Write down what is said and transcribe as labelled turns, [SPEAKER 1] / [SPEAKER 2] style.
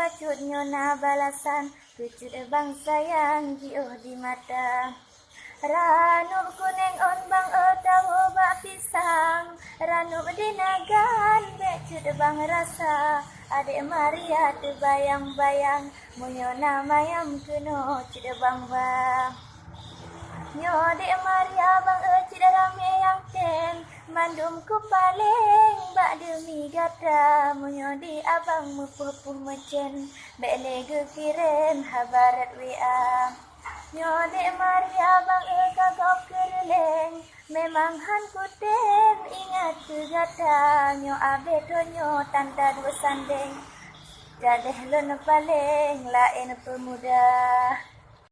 [SPEAKER 1] bacut nyona balasan, kecut bang sayang jiuh di mata. Ranuk kuning on bang tahu bak pisang, ranuk dinagan becut bang rasa. Adik Maria terbayang-bayang, munyona mayam keno cut bang bang. Nyo dek Maria bang cik rame yang ten, mandum ku paling bak demi gata. Munyo di abang mepuh-puh mecen, bele ge kirim habarat WA. Nyo dek Maria bang kagok kereleng, memang han kuten ingat ke gata. Nyo abe tonyo tanda dua sandeng, jadeh lon paling lain pemuda.